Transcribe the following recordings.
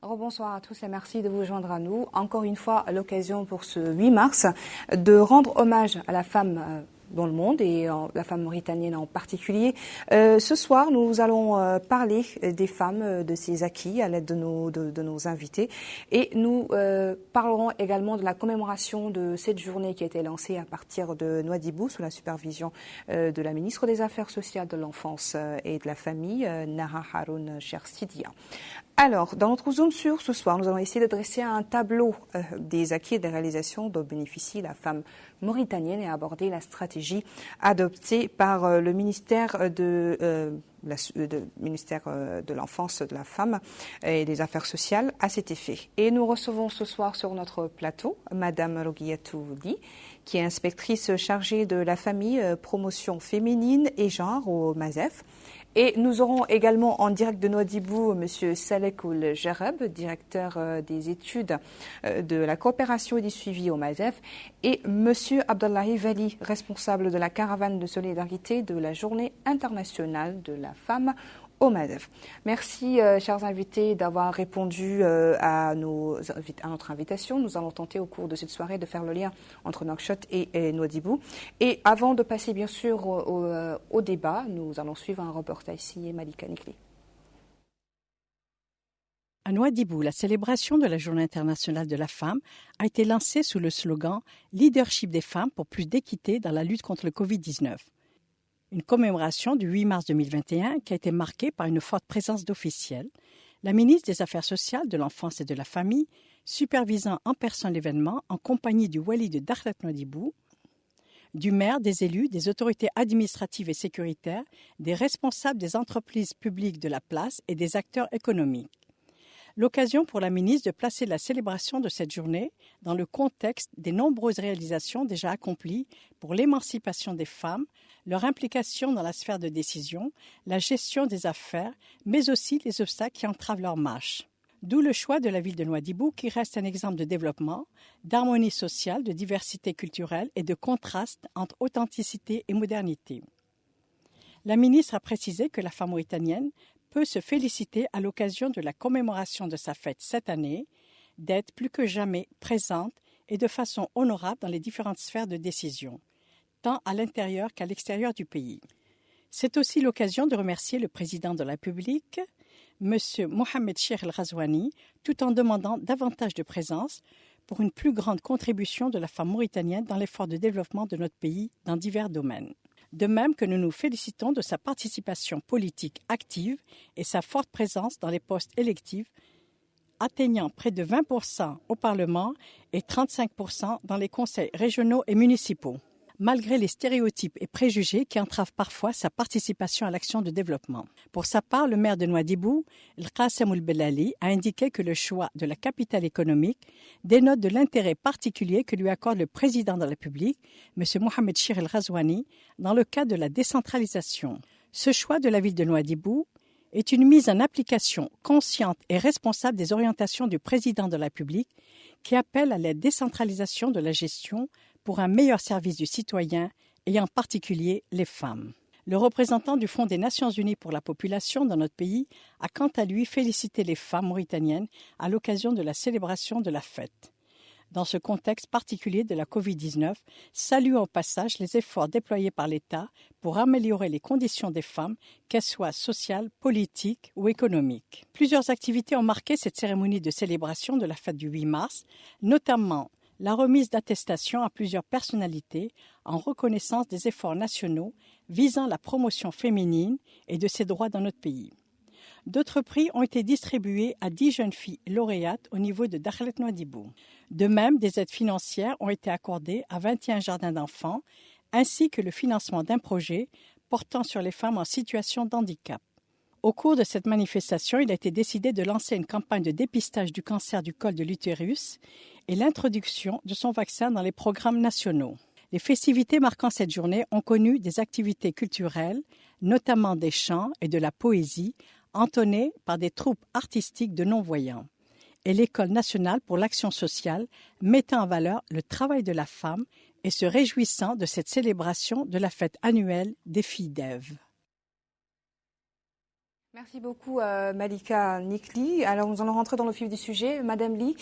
Rebonsoir à tous et merci de vous joindre à nous. Encore une fois, l'occasion pour ce 8 mars de rendre hommage à la femme dans le monde et la femme mauritanienne en particulier. Ce soir, nous allons parler des femmes, de ces acquis à l'aide de nos invités. Et nous parlerons également de la commémoration de cette journée qui a été lancée à partir de Nouadhibou sous la supervision de la ministre des Affaires sociales, de l'enfance et de la famille, Nara Haroun Chersidia. Alors, dans notre Zoom sur ce soir, nous allons essayer de dresser un tableau des acquis et des réalisations dont bénéficie la femme mauritanienne et aborder la stratégie adoptée par le ministère de l'Enfance, de la Femme et des Affaires sociales à cet effet. Et nous recevons ce soir sur notre plateau Madame Roguiatou Di, qui est inspectrice chargée de la famille, promotion féminine et genre au MASEF. Et nous aurons également en direct de Nouadhibou M. Salek Oul-Jarab, directeur des études de la coopération et du suivi au MASEF, et M. Abdallahi Vali, responsable de la caravane de solidarité de la Journée internationale de la femme au MASEF. Merci, chers invités, d'avoir répondu à notre invitation. Nous allons tenter au cours de cette soirée de faire le lien entre Nouakchott et Nouadhibou. Et avant de passer, bien sûr, au débat, nous allons suivre un reportage signé Malika Nikli. À Nouadhibou, la célébration de la Journée internationale de la femme a été lancée sous le slogan « Leadership des femmes pour plus d'équité dans la lutte contre le Covid-19 ». Une commémoration du 8 mars 2021 qui a été marquée par une forte présence d'officiels, la ministre des Affaires sociales, de l'Enfance et de la Famille, supervisant en personne l'événement en compagnie du wali de Dakhlet Nouadhibou, du maire, des élus, des autorités administratives et sécuritaires, des responsables des entreprises publiques de la place et des acteurs économiques. L'occasion pour la ministre de placer la célébration de cette journée dans le contexte des nombreuses réalisations déjà accomplies pour l'émancipation des femmes, leur implication dans la sphère de décision, la gestion des affaires, mais aussi les obstacles qui entravent leur marche. D'où le choix de la ville de Nouadhibou qui reste un exemple de développement, d'harmonie sociale, de diversité culturelle et de contraste entre authenticité et modernité. La ministre a précisé que la femme mauritanienne peut se féliciter à l'occasion de la commémoration de sa fête cette année d'être plus que jamais présente et de façon honorable dans les différentes sphères de décision, tant à l'intérieur qu'à l'extérieur du pays. C'est aussi l'occasion de remercier le président de la République, M. Mohamed Cheikh El Ghazouani, tout en demandant davantage de présence pour une plus grande contribution de la femme mauritanienne dans l'effort de développement de notre pays dans divers domaines. De même que nous nous félicitons de sa participation politique active et sa forte présence dans les postes électifs, atteignant près de 20% au Parlement et 35% dans les conseils régionaux et municipaux, malgré les stéréotypes et préjugés qui entravent parfois sa participation à l'action de développement. Pour sa part, le maire de Nouadhibou, El Qassem Ould Belali, a indiqué que le choix de la capitale économique dénote de l'intérêt particulier que lui accorde le président de la République, M. Mohamed Cheikh El Ghazouani, dans le cadre de la décentralisation. Ce choix de la ville de Nouadhibou est une mise en application consciente et responsable des orientations du président de la République qui appelle à la décentralisation de la gestion pour un meilleur service du citoyen et en particulier les femmes. Le représentant du Fonds des Nations Unies pour la population dans notre pays a quant à lui félicité les femmes mauritaniennes à l'occasion de la célébration de la fête. Dans ce contexte particulier de la Covid-19, saluons au passage les efforts déployés par l'État pour améliorer les conditions des femmes, qu'elles soient sociales, politiques ou économiques. Plusieurs activités ont marqué cette cérémonie de célébration de la fête du 8 mars, notamment la remise d'attestations à plusieurs personnalités en reconnaissance des efforts nationaux visant la promotion féminine et de ses droits dans notre pays. D'autres prix ont été distribués à 10 jeunes filles lauréates au niveau de Dakhlet Nouadhibou. De même, des aides financières ont été accordées à 21 jardins d'enfants, ainsi que le financement d'un projet portant sur les femmes en situation de handicap. Au cours de cette manifestation, il a été décidé de lancer une campagne de dépistage du cancer du col de l'utérus et l'introduction de son vaccin dans les programmes nationaux. Les festivités marquant cette journée ont connu des activités culturelles, notamment des chants et de la poésie, entonnés par des troupes artistiques de non-voyants, et l'École nationale pour l'action sociale, mettant en valeur le travail de la femme et se réjouissant de cette célébration de la fête annuelle des filles d'Ève. Merci beaucoup Malika Nikli. Alors nous allons rentrer dans le vif du sujet. Madame Ly,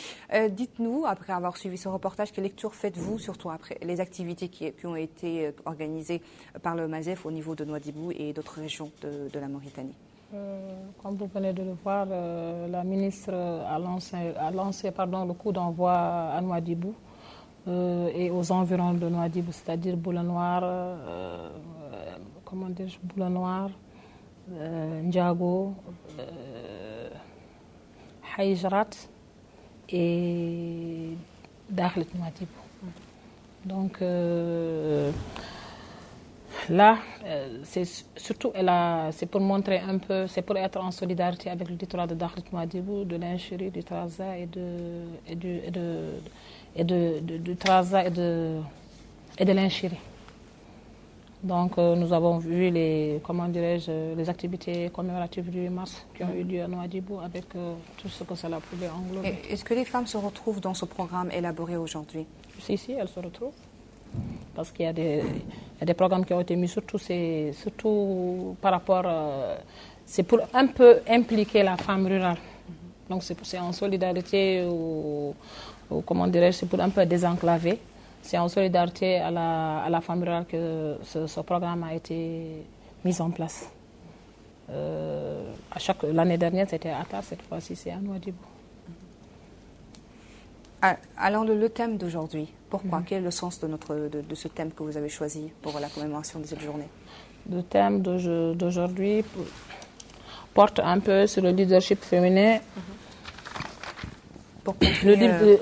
dites-nous, après avoir suivi ce reportage, quelle lecture faites-vous, surtout après les activités qui ont été organisées par le MASEF au niveau de Nouadhibou et d'autres régions de la Mauritanie? Comme vous venez de le voir, la ministre a lancé le coup d'envoi à Nouadhibou et aux environs de Nouadhibou, c'est-à-dire Boulanoir, Boulanoir, Ndiago, Haïjrat et Dakhlet Nouadhibou. Donc là, c'est surtout, c'est pour montrer un peu, c'est pour être en solidarité avec le littoral de Dakhlet Nouadhibou, de l'Inchiri, du Trarza du Trarza et de l'Inchiri. Donc nous avons vu les activités commémoratives du 8 mars qui ont eu lieu à Nouadhibou avec tout ce que cela pouvait englober. Est-ce que les femmes se retrouvent dans ce programme élaboré aujourd'hui? Si, elles se retrouvent. Parce qu'il y a des programmes qui ont été mis surtout par rapport, c'est pour un peu impliquer la femme rurale. Donc c'est en solidarité c'est pour un peu désenclaver. C'est en solidarité à la femme rurale que ce programme a été mis en place. L'année dernière, c'était à Atar, cette fois-ci, c'est à Nouadhibou. Alors, le thème d'aujourd'hui, pourquoi? Quel est le sens de ce thème que vous avez choisi pour la commémoration de cette journée? Le thème d'aujourd'hui porte un peu sur le leadership féminin.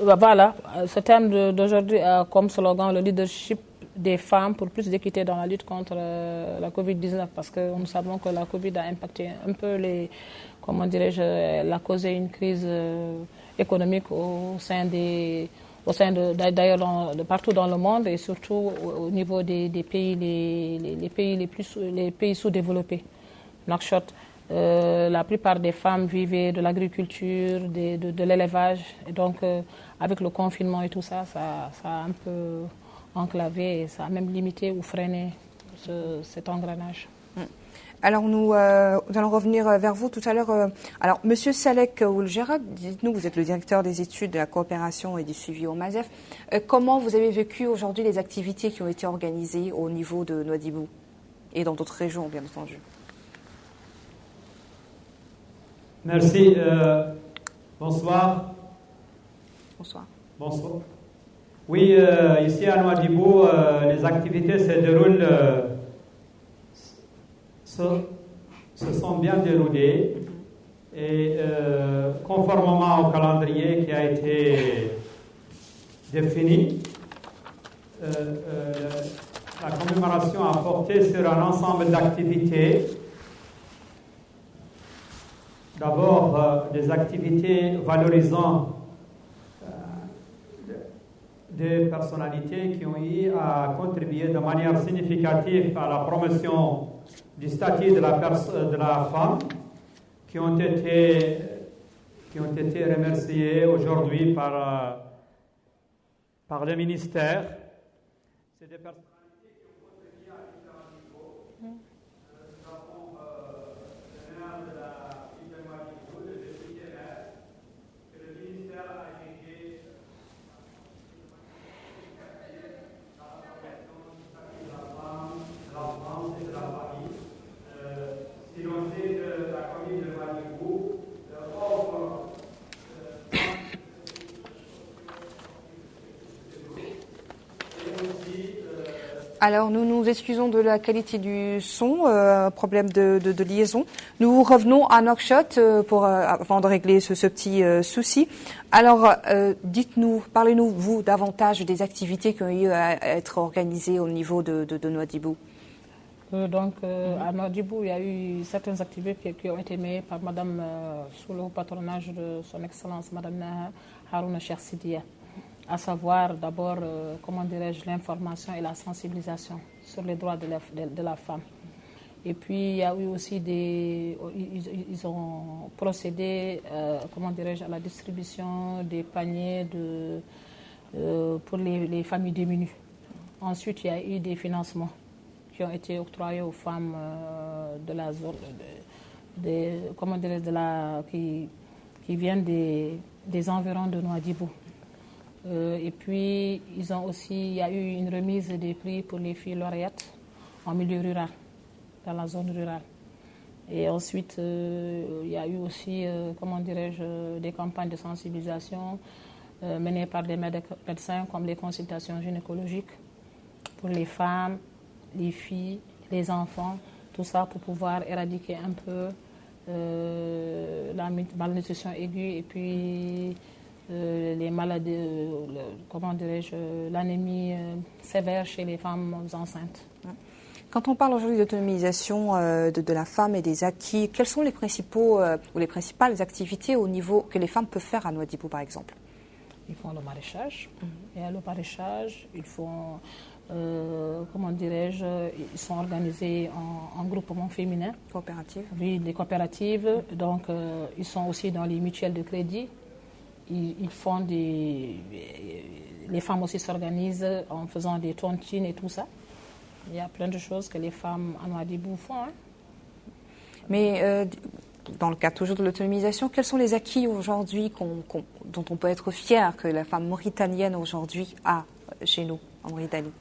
Voilà, ce thème d'aujourd'hui a comme slogan le leadership des femmes pour plus d'équité dans la lutte contre la Covid-19, parce que nous savons que la Covid a impacté un peu elle a causé une crise économique d'ailleurs partout dans le monde et surtout au niveau des pays, les pays sous-développés. Nouakchott, la plupart des femmes vivaient de l'agriculture, de l'élevage. Et donc, avec le confinement et tout ça, ça a un peu enclavé et ça a même limité ou freiné cet engrenage. Alors, nous allons revenir vers vous tout à l'heure. Alors, Monsieur Salek Oulgera, dites-nous, vous êtes le directeur des études de la coopération et du suivi au MASEF. Comment vous avez vécu aujourd'hui les activités qui ont été organisées au niveau de Nouadhibou et dans d'autres régions, bien entendu? Merci. Bonsoir. Bonsoir. Bonsoir. Oui, ici à Nouadhibou, les activités se déroulent, se sont bien déroulées et conformément au calendrier qui a été défini, la commémoration a porté sur un ensemble d'activités. D'abord, des activités valorisant des personnalités qui ont eu à contribuer de manière significative à la promotion du statut de la femme, qui ont été remerciées aujourd'hui par le ministère. C'est des personnalités qui ont contribué à différents niveaux. Nous avons le maire de la ville de Nouadhibou, le député maire, que le ministère a évoqué la promotion du statut de la femme, de l'enfance et de la famille. Si l'on sait que la commune de Nouadhibou offre Alors, nous nous excusons de la qualité du son, problème de liaison. Nous revenons à Nouakchott avant de régler ce petit souci. Alors, dites-nous, parlez-nous, vous, davantage des activités qui ont eu à être organisées au niveau de Nouadhibou. À Nouadhibou, il y a eu certaines activités qui ont été menées par Madame, sous le patronage de son Excellence, Madame Harouna Chersidia. À savoir d'abord, l'information et la sensibilisation sur les droits de la femme. Et puis il y a eu aussi ils ont procédé, à la distribution des paniers pour les familles démunies. Ensuite, il y a eu des financements qui ont été octroyés aux femmes de la zone qui viennent des environs de Nouadhibou. Et puis, il y a eu une remise des prix pour les filles lauréates en milieu rural, dans la zone rurale. Et ensuite, il y a eu aussi, des campagnes de sensibilisation menées par des médecins, comme les consultations gynécologiques pour les femmes, les filles, les enfants, tout ça pour pouvoir éradiquer un peu la malnutrition aiguë et puis les maladies, l'anémie sévère chez les femmes enceintes. Quand on parle aujourd'hui d'autonomisation de la femme et des acquis, quelles sont les principales activités au niveau que les femmes peuvent faire à Nouadhibou, par exemple? Ils font le maraîchage. Et à le maraîchage, ils font, ils sont organisés en groupements féminins. Coopératives. Oui, des coopératives. Donc, ils sont aussi dans les mutuelles de crédit. Ils font les femmes aussi s'organisent en faisant des tontines et tout ça. Il y a plein de choses que les femmes à Nouadhibou font. Hein. Mais dans le cas toujours de l'autonomisation, quels sont les acquis aujourd'hui dont on peut être fier que la femme mauritanienne aujourd'hui a chez nous, en Mauritanie?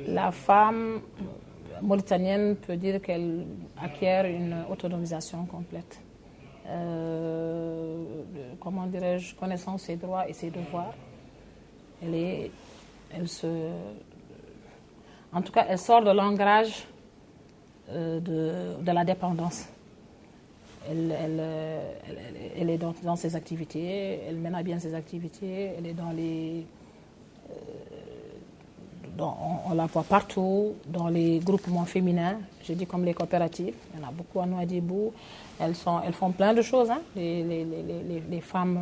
La femme mauritanienne peut dire qu'elle acquiert une autonomisation complète. Connaissant ses droits et ses devoirs. En tout cas, elle sort de l'ancrage de la dépendance. Elle est dans ses activités, elle mène à bien ses activités, elle est on la voit partout, dans les groupements féminins, je dis comme les coopératives, il y en a beaucoup à Nouadhibou. Elles font plein de choses, hein, les femmes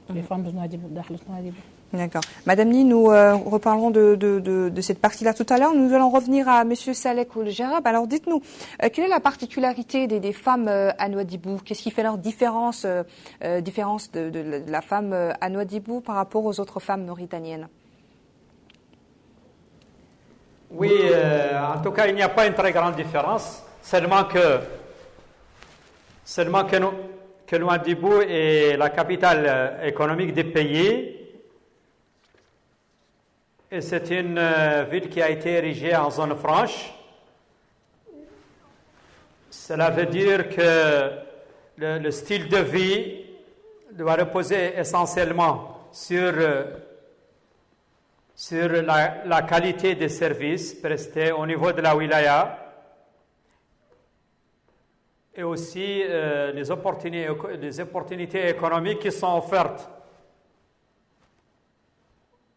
de Nouadhibou, Nouadhibou. D'accord. Madame Ni, nous reparlerons de cette partie-là tout à l'heure. Nous allons revenir à Monsieur Salek Ould-Jarab. Alors dites-nous, quelle est la particularité des femmes à Nouadhibou? Qu'est-ce qui fait leur différence de la femme à Nouadhibou par rapport aux autres femmes mauritaniennes? Oui, en tout cas, il n'y a pas une très grande différence. Seulement que Nouadhibou est la capitale économique du pays. Et c'est une ville qui a été érigée en zone franche. Cela veut dire que le style de vie doit reposer essentiellement sur la qualité des services prestés au niveau de la wilaya et aussi les opportunités économiques qui sont offertes.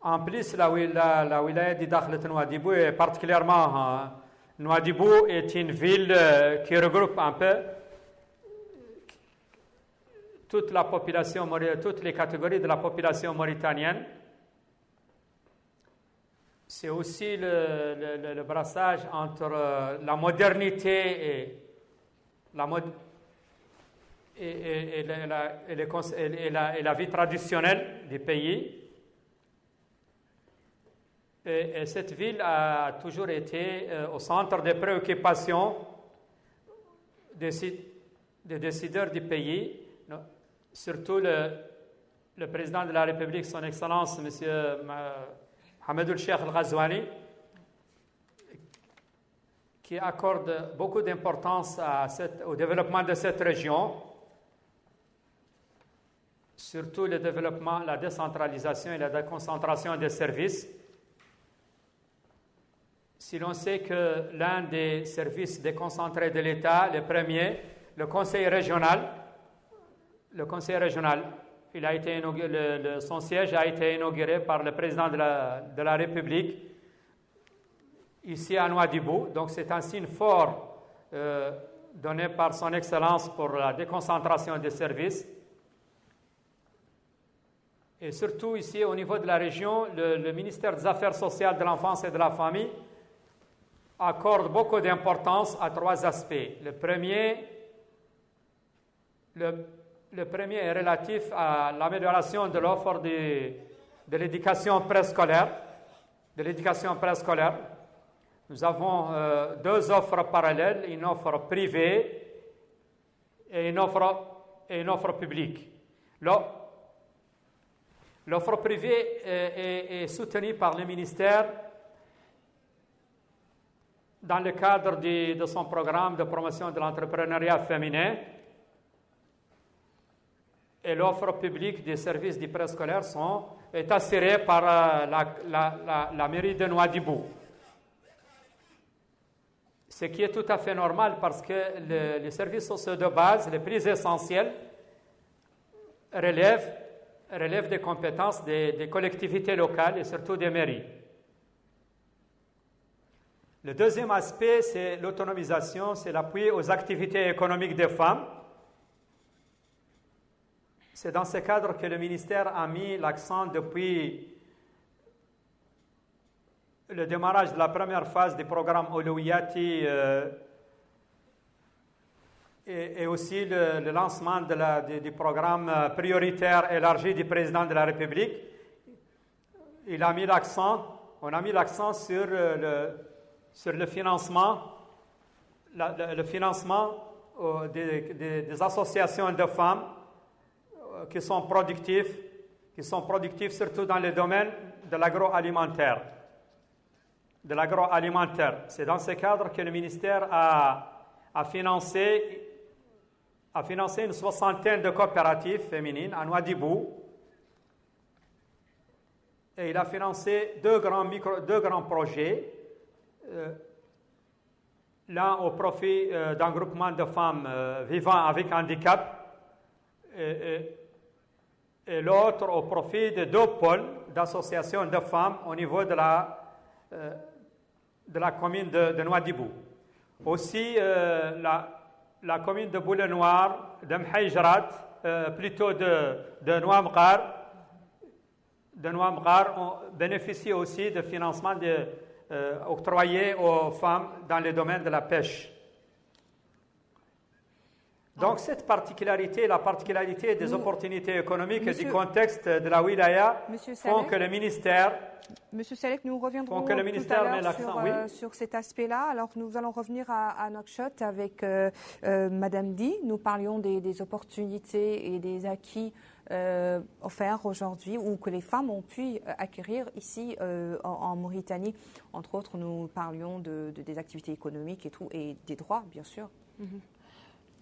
En plus, la wilaya de Dakhlet Nouadhibou est particulièrement... Nouadhibou est une ville qui regroupe un peu toute les catégories de la population mauritanienne. C'est aussi le brassage entre la modernité et la vie traditionnelle du pays. Et cette ville a toujours été au centre des préoccupations des décideurs du pays, surtout le président de la République, son Excellence, M. Hamad el-Sheikh al-Ghazouani, qui accorde beaucoup d'importance au développement de cette région, surtout le développement, la décentralisation et la déconcentration des services. Si l'on sait que l'un des services déconcentrés de l'État, le premier, le conseil régional, il a été son siège a été inauguré par le président de la République ici à Nouadhibou. Donc c'est un signe fort donné par son Excellence pour la déconcentration des services. Et surtout ici au niveau de la région, le ministère des Affaires sociales, de l'enfance et de la famille accorde beaucoup d'importance à trois aspects. Le premier est relatif à l'amélioration de l'offre de l'éducation préscolaire. Nous avons deux offres parallèles, une offre privée et une offre publique. L'offre privée est soutenue par le ministère dans le cadre de son programme de promotion de l'entrepreneuriat féminin, et l'offre publique des services du préscolaire est assurée par la mairie de Nouadhibou. Ce qui est tout à fait normal parce que les services sociaux de base, les plus essentiels, relèvent des compétences des collectivités locales et surtout des mairies. Le deuxième aspect, c'est l'autonomisation, c'est l'appui aux activités économiques des femmes. C'est dans ce cadre que le ministère a mis l'accent depuis le démarrage de la première phase du programme Olouyati et aussi le lancement du programme prioritaire élargi du président de la République. On a mis l'accent sur le financement, le financement des associations de femmes qui sont productifs surtout dans le domaine de l'agroalimentaire. C'est dans ce cadre que le ministère a financé une soixantaine de coopératives féminines à Nouadhibou. Et il a financé deux grands projets. L'un au profit d'un groupement de femmes vivant avec handicap et l'autre au profit de deux pôles d'associations de femmes au niveau de la commune de Nouadhibou. Aussi, la commune de Boulay-Noir, de Mhaïjrat, plutôt de Nouamgar, bénéficie aussi de financements octroyés aux femmes dans le domaine de la pêche. Donc cette particularité, la particularité des opportunités économiques et du contexte de la wilaya font que le ministère... Monsieur Salek, nous reviendrons tout à l'heure sur cet aspect-là. Alors nous allons revenir à Nouakchott avec Madame Di. Nous parlions des opportunités et des acquis offerts aujourd'hui ou que les femmes ont pu acquérir ici en Mauritanie. Entre autres, nous parlions des activités économiques et tout, et des droits, bien sûr. Mm-hmm.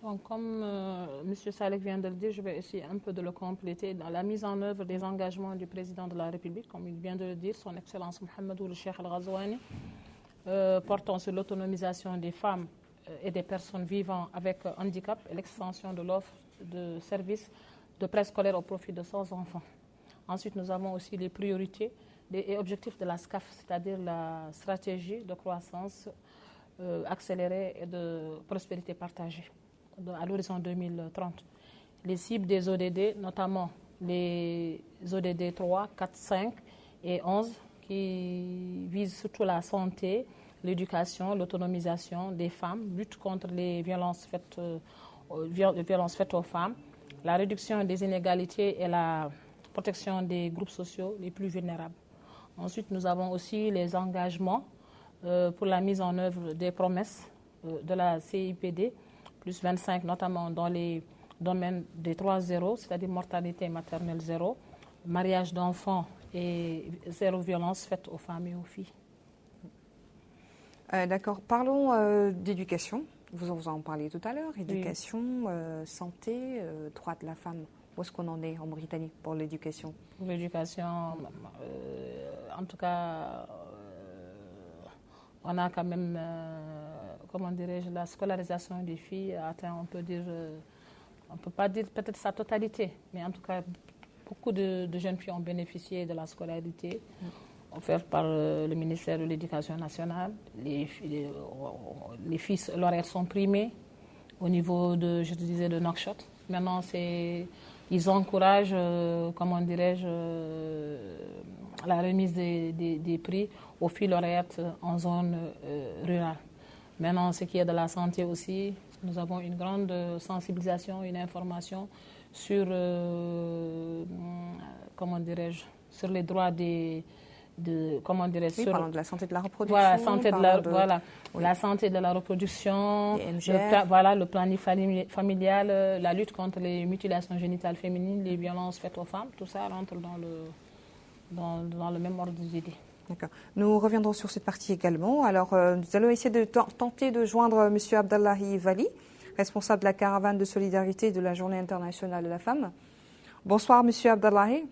Donc, comme M. Salek vient de le dire, je vais essayer un peu de le compléter dans la mise en œuvre des engagements du président de la République, comme il vient de le dire, son Excellence Mohamedou Cheikh Al-Ghazouani, portant sur l'autonomisation des femmes et des personnes vivant avec handicap et l'extension de l'offre de services de préscolaire au profit de 100 enfants. Ensuite, nous avons aussi les priorités et objectifs de la SCAF, c'est-à-dire la stratégie de croissance accélérée et de prospérité partagée à l'horizon 2030. Les cibles des ODD, notamment les ODD 3, 4, 5 et 11, qui visent surtout la santé, l'éducation, l'autonomisation des femmes, lutte contre les violences faites aux femmes, la réduction des inégalités et la protection des groupes sociaux les plus vulnérables. Ensuite, nous avons aussi les engagements pour la mise en œuvre des promesses de la CIPD, plus 25, notamment dans les domaines des 3-0, c'est-à-dire mortalité maternelle 0, mariage d'enfants et zéro violence faite aux femmes et aux filles. D'accord. Parlons d'éducation. Vous en parliez tout à l'heure. Éducation, oui. Santé, droits de la femme. Où est-ce qu'on en est en Mauritanie pour l'éducation? L'éducation, en tout cas, on a quand même, comment dirais-je, la scolarisation des filles a atteint, on peut pas dire peut-être sa totalité, mais en tout cas, beaucoup de jeunes filles ont bénéficié de la scolarité offerte par le ministère de l'Éducation nationale. Les filles lauréates sont primées au niveau de Nouakchott. Maintenant, ils encouragent, comment dirais-je, la remise des prix aux filles lauréates en zone rurale. Maintenant, ce qui est de la santé aussi, nous avons une grande sensibilisation, une information sur, comment dirais-je, sur les droits des comment dirais-je, parlant de la santé de la reproduction. Voilà, la santé de la reproduction, le planning familial, la lutte contre les mutilations génitales féminines, les violences faites aux femmes, tout ça rentre dans le même ordre d'idées. D'accord. Nous reviendrons sur cette partie également. Alors, nous allons essayer de tenter de joindre M. Abdallahi Vali, responsable de la caravane de solidarité de la Journée internationale de la femme. Bonsoir, M. Abdallahi.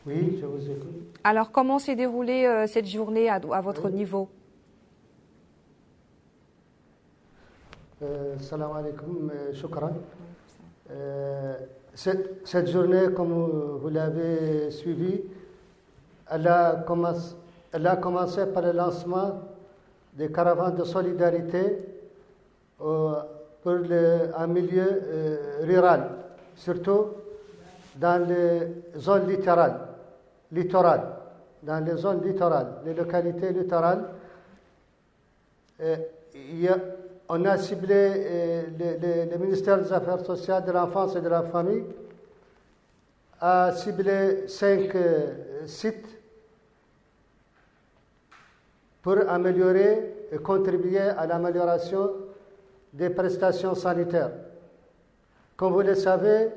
Oui, je vous écoute. Alors, comment s'est déroulée cette journée à votre niveau? Salam alaikum, shukran. Cette journée, comme vous l'avez suivi, elle a commencé par le lancement des caravanes de solidarité pour un milieu rural, surtout dans les zones littorales, dans les zones littorales, les localités littorales. On a ciblé le ministère des Affaires sociales, de l'enfance et de la famille, a ciblé 5 sites pour améliorer et contribuer à l'amélioration des prestations sanitaires. Comme vous le savez,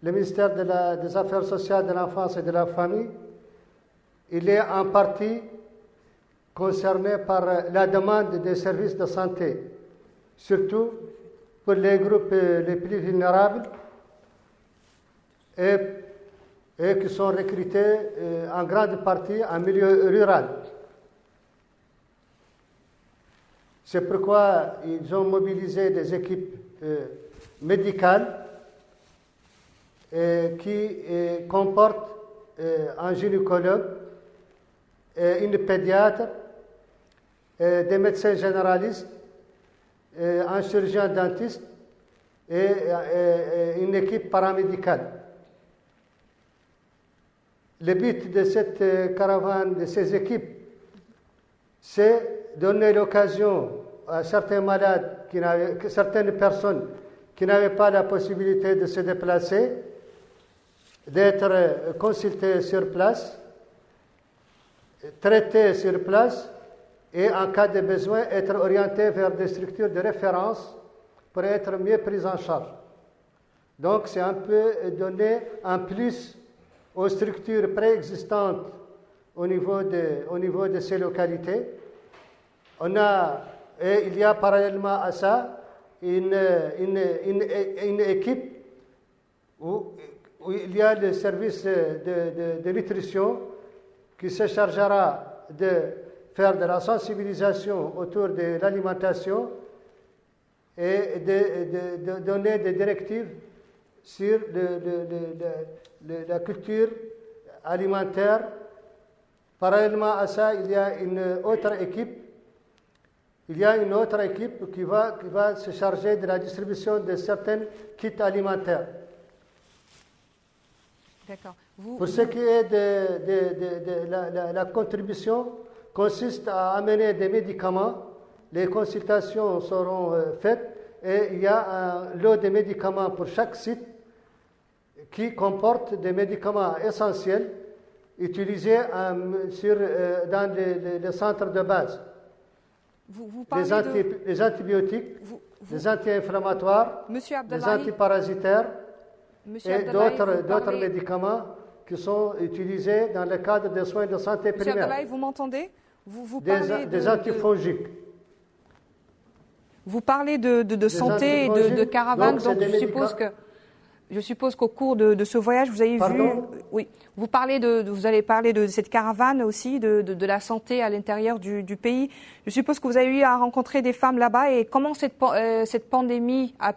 le ministère des Affaires sociales, de l'enfance et de la famille, il est en partie concerné par la demande des services de santé, surtout pour les groupes les plus vulnérables et qui sont recrutés en grande partie en milieu rural. C'est pourquoi ils ont mobilisé des équipes médicales qui comportent un gynécologue, une pédiatre, des médecins généralistes, un chirurgien dentiste et une équipe paramédicale. Le but de cette caravane, de ces équipes, c'est donner l'occasion à certains malades, certaines personnes qui n'avaient pas la possibilité de se déplacer, d'être consultés sur place, traités sur place et en cas de besoin, être orientés vers des structures de référence pour être mieux pris en charge. Donc, c'est un peu donner un plus aux structures préexistantes au niveau de ces localités. Il y a parallèlement à ça une équipe où il y a le service de nutrition qui se chargera de faire de la sensibilisation autour de l'alimentation et de donner des directives sur la culture alimentaire. Parallèlement à ça, il y a une autre équipe. Qui va se charger de la distribution de certains kits alimentaires. D'accord. Pour ce qui est de la contribution, consiste à amener des médicaments. Les consultations seront faites et il y a un lot de médicaments pour chaque site qui comporte des médicaments essentiels utilisés dans les centres de base. Vous les antibiotiques, les anti-inflammatoires, les antiparasitaires et d'autres médicaments qui sont utilisés dans le cadre des soins de santé primaire. Monsieur Abdallahi, vous m'entendez? Des antifongiques. Vous parlez de santé et de caravane, donc je suppose qu'au cours de ce voyage, vous avez vu... Oui, vous allez parler de cette caravane aussi, de la santé à l'intérieur du pays. Je suppose que vous avez eu à rencontrer des femmes là-bas et comment cette pandémie a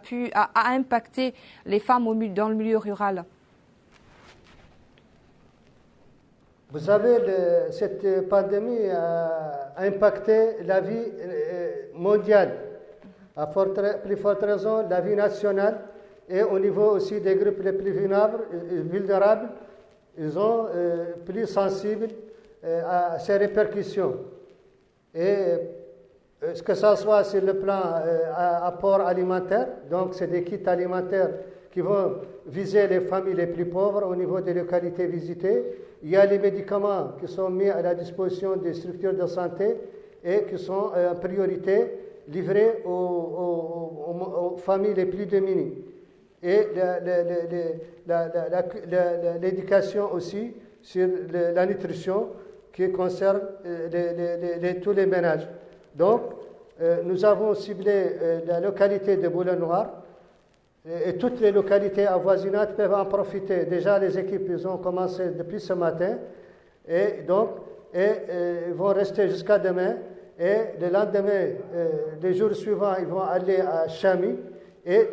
impacté les femmes dans le milieu rural? Vous savez, cette pandémie a impacté la vie mondiale, à plus forte raison la vie nationale. Et au niveau aussi des groupes les plus vulnérables, ils sont plus sensibles à ces répercussions. Et que ce soit sur le plan apport alimentaire, donc c'est des kits alimentaires qui vont viser les familles les plus pauvres au niveau des localités visitées. Il y a les médicaments qui sont mis à la disposition des structures de santé et qui sont en priorité livrés aux familles les plus démunies. Et l'éducation aussi sur la nutrition qui concerne tous les ménages. Donc, nous avons ciblé la localité de Boulay-Noir et toutes les localités avoisinantes peuvent en profiter. Déjà, les équipes ils ont commencé depuis ce matin et donc ils vont rester jusqu'à demain. Et le lendemain, les jours suivants, ils vont aller à Chami et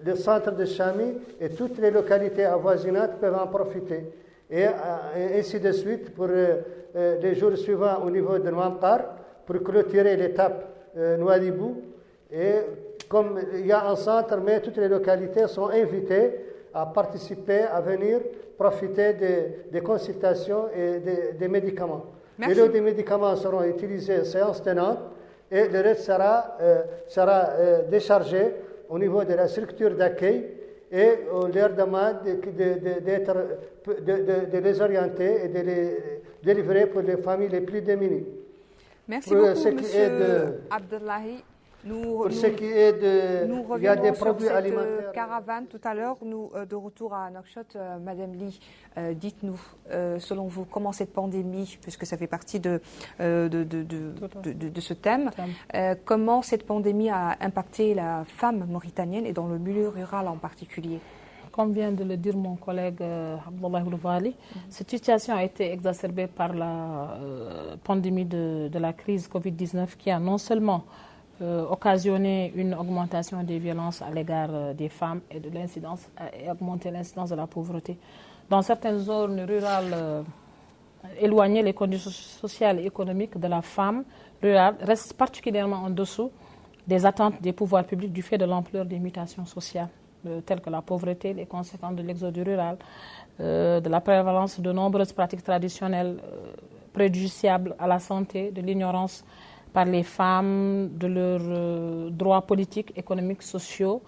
le centre de Chami et toutes les localités avoisinantes peuvent en profiter. Et ainsi de suite pour les jours suivants au niveau de Nouamkar pour clôturer l'étape Nouadhibou. Et comme il y a un centre, mais toutes les localités sont invitées à participer, à venir profiter des consultations et des médicaments. Merci. Les lots des médicaments seront utilisés séance tenante et le reste sera déchargé au niveau de la structure d'accueil et on leur demande de les orienter et de les délivrer pour les familles les plus démunies. Merci beaucoup, Monsieur Abdullahi. Pour ce qui est il y a des produits alimentaires. Caravane tout à l'heure, nous de retour à Nouakchott, Madame Ly, dites-nous, selon vous, comment cette pandémie, puisque ça fait partie de ce thème, comment cette pandémie a impacté la femme mauritanienne et dans le milieu rural en particulier? Comme vient de le dire mon collègue Abdullahi Louvali, cette situation a été exacerbée par la pandémie de la crise Covid-19 qui a non seulement occasionner une augmentation des violences à l'égard des femmes et de l'incidence et augmenter l'incidence de la pauvreté. Dans certaines zones rurales éloignées, les conditions sociales et économiques de la femme rurale restent particulièrement en dessous des attentes des pouvoirs publics du fait de l'ampleur des mutations sociales, telles que la pauvreté, les conséquences de l'exode rural, de la prévalence de nombreuses pratiques traditionnelles préjudiciables à la santé, de l'ignorance par les femmes, de leurs droits politiques, économiques, sociaux,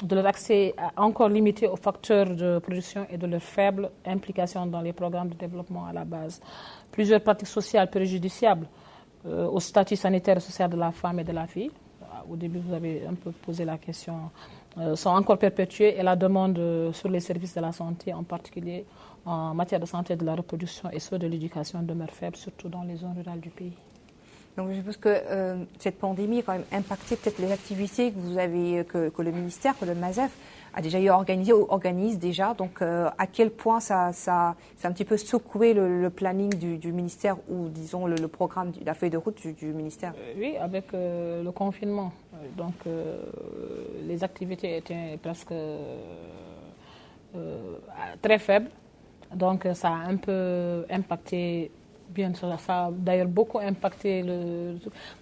de leur accès encore limité aux facteurs de production et de leur faible implication dans les programmes de développement à la base. Plusieurs pratiques sociales préjudiciables au statut sanitaire et social de la femme et de la fille, au début vous avez un peu posé la question, sont encore perpétuées et la demande sur les services de la santé, en particulier en matière de santé de la reproduction et ceux de l'éducation demeure faible, surtout dans les zones rurales du pays. Donc je pense que cette pandémie a quand même impacté peut-être les activités que vous avez, que le ministère, que le MASEF a déjà organisé ou organise déjà. Donc à quel point ça a un petit peu secoué le planning du ministère ou disons le programme, la feuille de route du ministère? Oui, avec le confinement. Donc les activités étaient presque très faibles. Donc ça a un peu impacté. Bien sûr, ça a d'ailleurs beaucoup impacté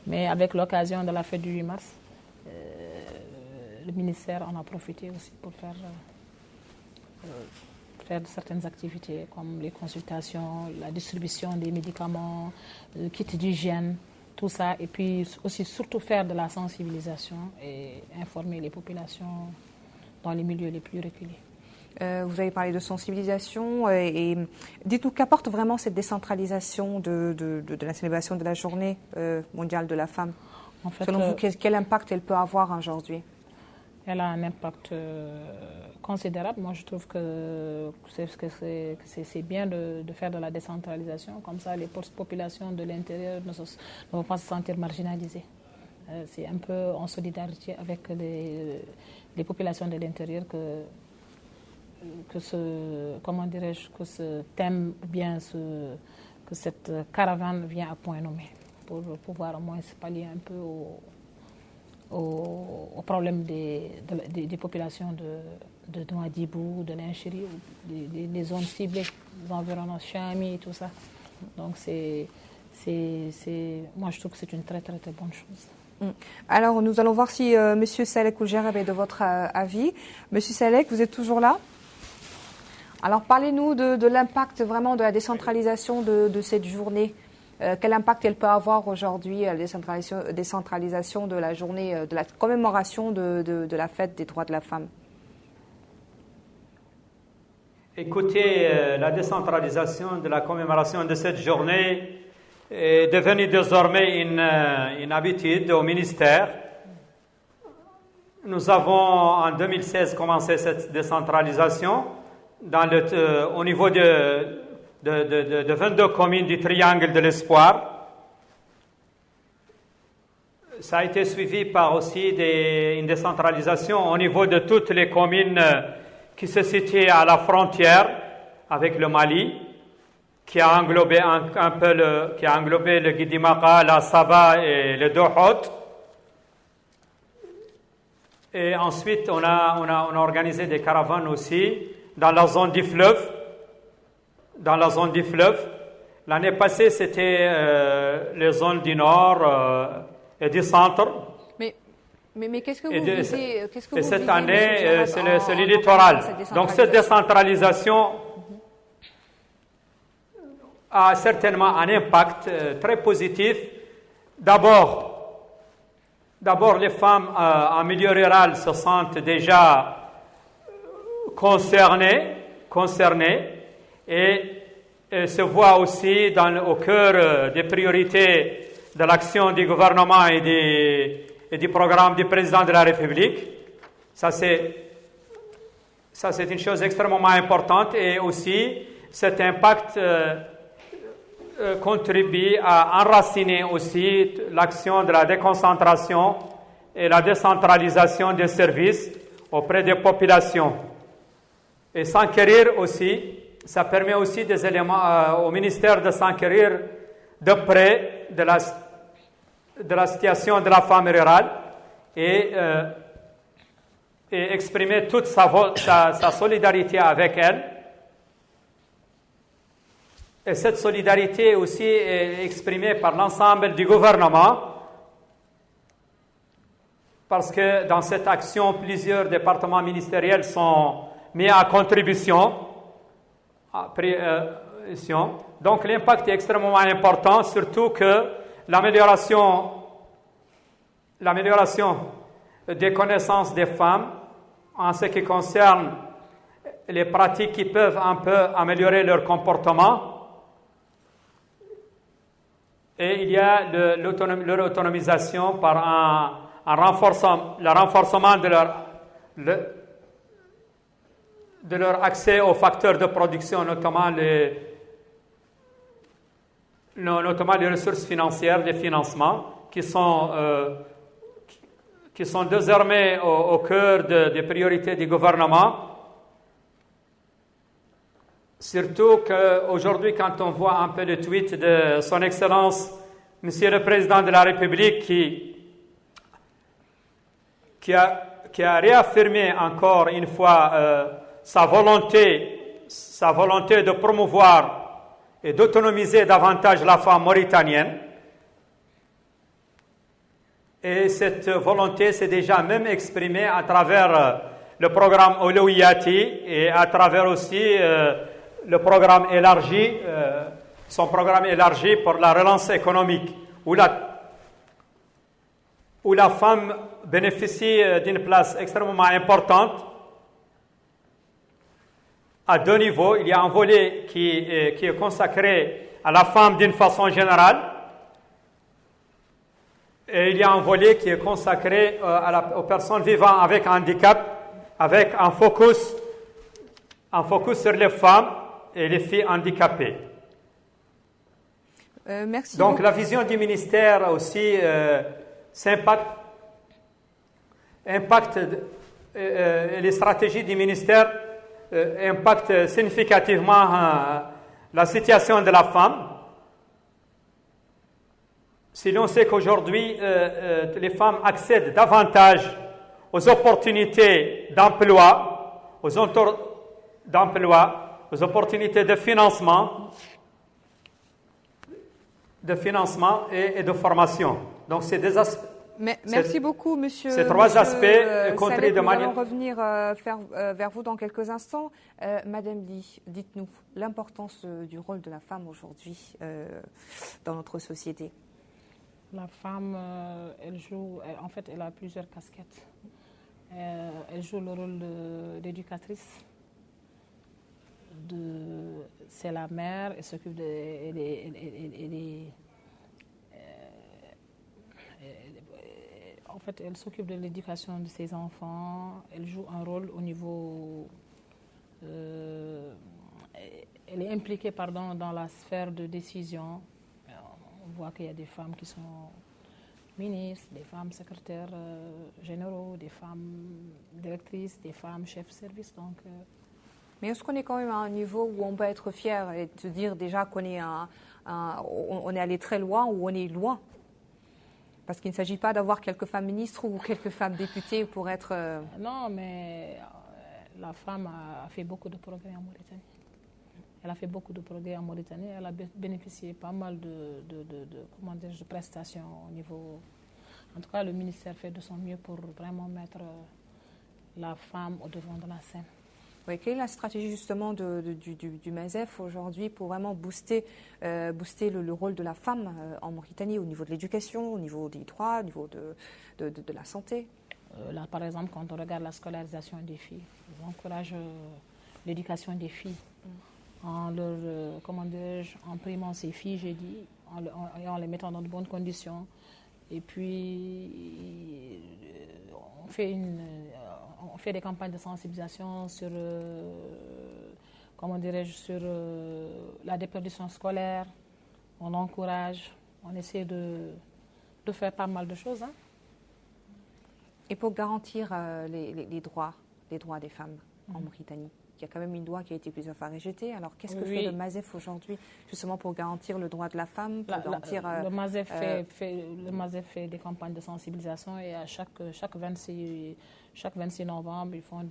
mais avec l'occasion de la fête du 8 mars, le ministère en a profité aussi pour faire certaines activités comme les consultations, la distribution des médicaments, le kit d'hygiène, tout ça, et puis aussi surtout faire de la sensibilisation et informer les populations dans les milieux les plus reculés. Vous avez parlé de sensibilisation et dites-nous qu'apporte vraiment cette décentralisation de la célébration de la journée mondiale de la femme. En fait, selon vous, quel impact elle peut avoir aujourd'hui? Elle a un impact considérable. Moi, je trouve que c'est bien de faire de la décentralisation. Comme ça, les populations de l'intérieur ne vont pas se sentir marginalisées. C'est un peu en solidarité avec les populations de l'intérieur que ce thème, bien que cette caravane vient à point nommé pour pouvoir au moins se pallier un peu au problème des populations de Nouadhibou, de l'Inchiri, des zones ciblées, des environnements Chami et tout ça. Donc moi je trouve que c'est une très très très bonne chose. Alors nous allons voir si M. Salek Oulgereb est de votre avis. M. Salek, vous êtes toujours là? Alors parlez-nous de l'impact vraiment de la décentralisation de cette journée. Quel impact elle peut avoir aujourd'hui, la décentralisation de la journée, de la commémoration de la fête des droits de la femme? Écoutez, la décentralisation de la commémoration de cette journée est devenue désormais une habitude au ministère. Nous avons en 2016 commencé cette décentralisation au niveau de 22 communes du triangle de l'espoir. Ça a été suivi par aussi une décentralisation au niveau de toutes les communes qui se situent à la frontière avec le Mali, qui a englobé qui a englobé le Guidimaka, la Saba et le Dohot. Et ensuite, on a organisé des caravanes aussi dans la zone du fleuve. L'année passée, c'était les zones du nord et du centre. Mais qu'est-ce que vous visez? Et cette année, c'est le littoral. Donc cette décentralisation a certainement un impact très positif. D'abord, les femmes en milieu rural se sentent déjà concernées et se voient aussi au cœur des priorités de l'action du gouvernement et du programme du président de la République. Ça, c'est une chose extrêmement importante et aussi cet impact contribue à enraciner aussi l'action de la déconcentration et la décentralisation des services auprès des populations. Et s'enquérir aussi, ça permet aussi des éléments au ministère de s'enquérir de près de la situation de la femme rurale et exprimer toute sa solidarité avec elle. Et cette solidarité aussi est exprimée par l'ensemble du gouvernement, parce que dans cette action, plusieurs départements ministériels sont mis à contribution. Donc l'impact est extrêmement important, surtout que l'amélioration des connaissances des femmes en ce qui concerne les pratiques qui peuvent un peu améliorer leur comportement. Et il y a leur autonomisation par le renforcement de leur accès aux facteurs de production, notamment les ressources financières, les financements, qui sont désormais au cœur des priorités du gouvernement. Surtout qu'aujourd'hui, quand on voit un peu le tweet de Son Excellence, Monsieur le Président de la République, qui a réaffirmé encore une fois sa volonté de promouvoir et d'autonomiser davantage la femme mauritanienne. Et cette volonté s'est déjà même exprimée à travers le programme Olouyati et à travers aussi le programme élargi, son programme élargi pour la relance économique, où la femme bénéficie d'une place extrêmement importante à deux niveaux. Il y a un volet qui est consacré à la femme d'une façon générale, et il y a un volet qui est consacré aux personnes vivant avec handicap, avec un focus sur les femmes et les filles handicapées. Merci Donc beaucoup. la vision du ministère aussi impacte les stratégies du ministère impactent significativement la situation de la femme. Si l'on sait qu'aujourd'hui les femmes accèdent davantage aux opportunités d'emploi, aux opportunités de financement et de formation. Donc, c'est des aspects. Merci beaucoup, monsieur. Ces trois aspects contribuent de manière. Nous allons revenir vers vous dans quelques instants. Madame Ly, dites-nous l'importance du rôle de la femme aujourd'hui dans notre société. La femme, elle a plusieurs casquettes. Elle joue le rôle d'éducatrice. c'est la mère, elle s'occupe en fait, elle s'occupe de l'éducation de ses enfants, elle joue un rôle au niveau... elle est impliquée dans la sphère de décision. On voit qu'il y a des femmes qui sont ministres, des femmes secrétaires généraux, des femmes directrices, des femmes chefs de service. Donc, mais est-ce qu'on est quand même à un niveau où on peut être fier et se dire déjà qu'on est, on est allé très loin ou on est loin? Parce qu'il ne s'agit pas d'avoir quelques femmes ministres ou quelques femmes députées pour être... Non, mais la femme a fait beaucoup de progrès en Mauritanie. Elle a fait beaucoup de progrès en Mauritanie. Elle a bénéficié pas mal de prestations au niveau... En tout cas, le ministère fait de son mieux pour vraiment mettre la femme au devant de la scène. Oui, quelle est la stratégie justement du MASEF aujourd'hui pour vraiment booster le rôle de la femme en Mauritanie au niveau de l'éducation, au niveau des droits, au niveau de la santé? Là, par exemple, quand on regarde la scolarisation des filles, on encourage l'éducation des filles en leur, en primant ces filles, j'ai dit, en les mettant dans de bonnes conditions. Et puis, on fait des campagnes de sensibilisation sur, sur la déperdition scolaire. On encourage, on essaie de faire pas mal de choses. Hein. Et pour garantir les droits des femmes en Mauritanie, il y a quand même une loi qui a été plusieurs fois rejetée. Alors, qu'est-ce que fait le MASEF aujourd'hui, justement, pour garantir le droit de la femme le MASEF fait des campagnes de sensibilisation et à chaque 26 novembre, ils font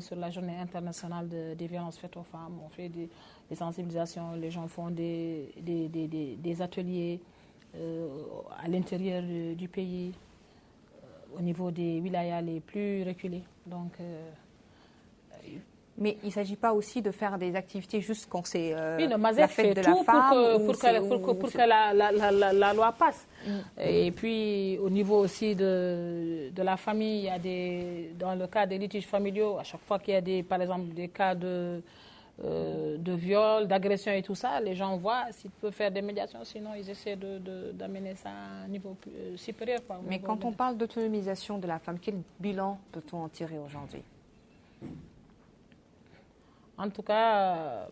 sur la journée internationale des violences faites aux femmes, on fait des sensibilisations, les gens font des ateliers à l'intérieur du pays, au niveau des wilayas les plus reculés. Donc, mais il ne s'agit pas aussi de faire des activités juste quand c'est la fête de la femme pour que la loi passe. Et puis au niveau aussi de la famille, il y a dans le cas des litiges familiaux, à chaque fois qu'il y a par exemple des cas de viol, d'agression et tout ça, les gens voient s'ils peuvent faire des médiations, sinon ils essaient d'amener ça à un niveau supérieur. Mais quand on parle d'autonomisation de la femme, quel bilan peut-on en tirer aujourd'hui? En tout cas,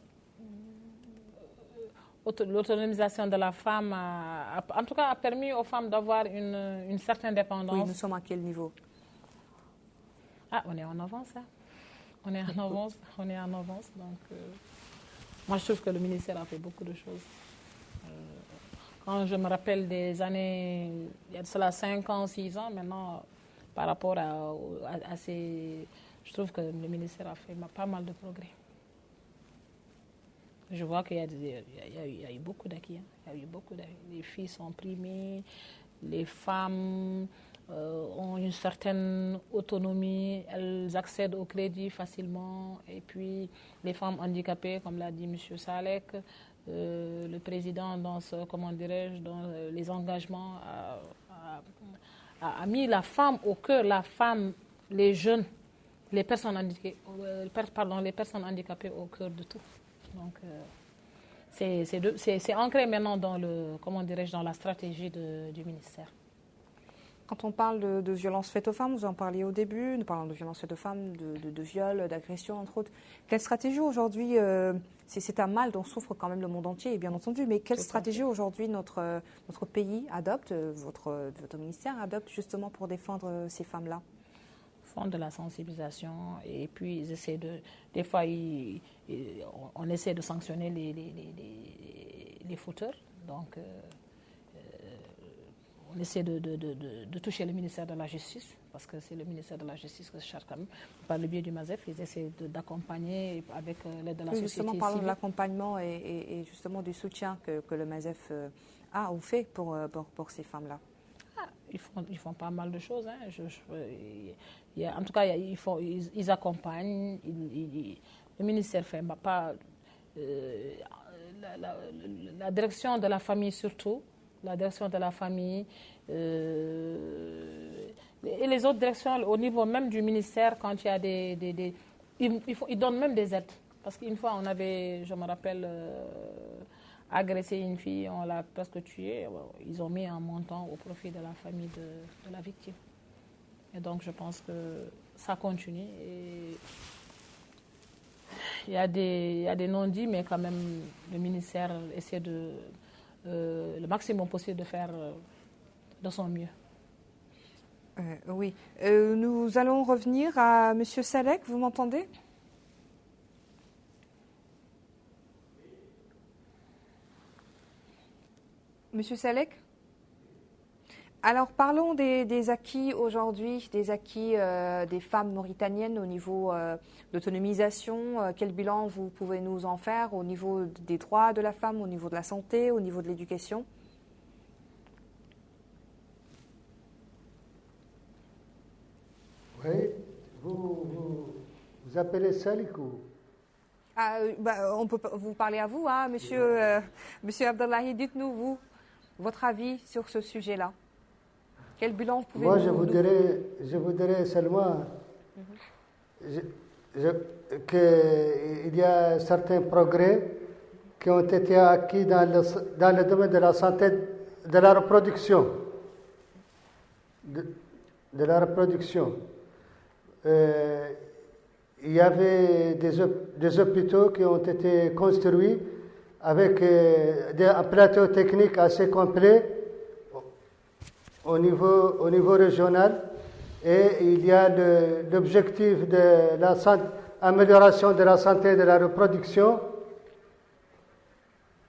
l'autonomisation de la femme a permis aux femmes d'avoir une certaine dépendance. Oui, nous sommes à quel niveau? On est en avance. Hein. On est en avance. Donc, moi, je trouve que le ministère a fait beaucoup de choses. Quand je me rappelle des années, il y a de cela 5 ans, 6 ans, maintenant, par rapport à ces... Je trouve que le ministère a fait pas mal de progrès. Je vois qu'il y a eu beaucoup d'acquis. Hein. Les filles sont primées, les femmes ont une certaine autonomie, elles accèdent au crédit facilement. Et puis, les femmes handicapées, comme l'a dit M. Salek, le président, dans les engagements, a mis la femme au cœur, les jeunes, les personnes handicapées au cœur de tout. Donc, c'est ancré maintenant dans dans la stratégie du ministère. Quand on parle de violences faites aux femmes, vous en parliez au début, nous parlons de violences faites aux femmes, de viols, d'agressions, entre autres. Quelle stratégie aujourd'hui, c'est un mal dont souffre quand même le monde entier, bien entendu, mais quelle stratégie aujourd'hui notre pays adopte, votre ministère adopte justement pour défendre ces femmes-là? Font de la sensibilisation et puis ils essaient des fois on essaie de sanctionner les fauteurs, donc on essaie de toucher le ministère de la Justice, parce que c'est le ministère de la Justice que se charge quand même. Par le biais du MASEF, ils essaient d'accompagner avec l'aide de la société justement, civile. parlons de l'accompagnement et justement du soutien que le MASEF a ou fait pour ces femmes-là. Ils font pas mal de choses. Hein. En tout cas, ils accompagnent. Le ministère fait pas... la direction de la famille surtout, la direction de la famille et les autres directions au niveau même du ministère, quand il y a ils donnent même des aides. Parce qu'une fois, on avait, je me rappelle, agressé une fille, on l'a presque tuée. Ils ont mis un montant au profit de la famille de la victime. Et donc, je pense que ça continue. Et il y a des non-dits, mais quand même, le ministère essaie le maximum possible de faire de son mieux. Oui. Nous allons revenir à M. Salek. Vous m'entendez? Monsieur Salek? Alors, parlons des acquis aujourd'hui, des acquis des femmes mauritaniennes au niveau d'autonomisation. Quel bilan vous pouvez nous en faire au niveau des droits de la femme, au niveau de la santé, au niveau de l'éducation? Oui, vous appelez Salik ou? On peut vous parler à vous, hein, monsieur Abdallahi. Dites-nous, vous, votre avis sur ce sujet-là. Quel bilan vous pouvez Moi, je vous dirais seulement qu'il y a certains progrès qui ont été acquis dans le domaine de la santé, de la reproduction. De la reproduction. Il y avait des hôpitaux qui ont été construits avec un plateau technique assez complet au niveau régional, et il y a l'objectif de l'amélioration de la santé et de la reproduction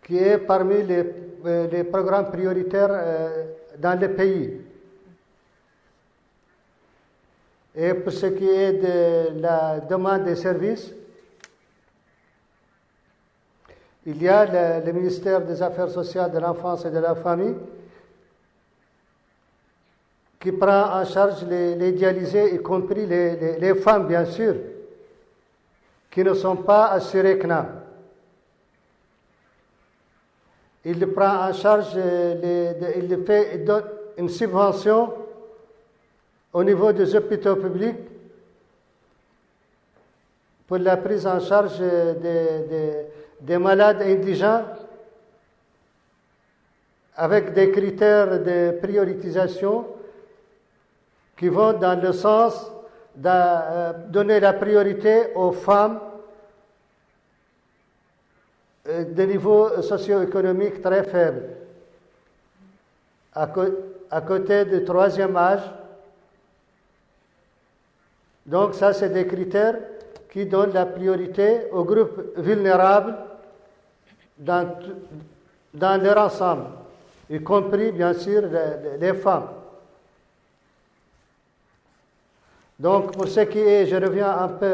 qui est parmi les programmes prioritaires dans le pays. Et pour ce qui est de la demande des services, il y a le ministère des Affaires sociales, de l'enfance et de la famille qui prend en charge les dialysés, y compris les femmes, bien sûr, qui ne sont pas assurées CNAM. Il prend en charge, il donne une subvention au niveau des hôpitaux publics pour la prise en charge des malades indigents avec des critères de prioritisation qui vont dans le sens de donner la priorité aux femmes de niveau socio-économique très faible, à côté du troisième âge. Donc ça, c'est des critères qui donnent la priorité aux groupes vulnérables dans leur ensemble, y compris bien sûr les femmes. Donc pour ce qui est, je reviens un peu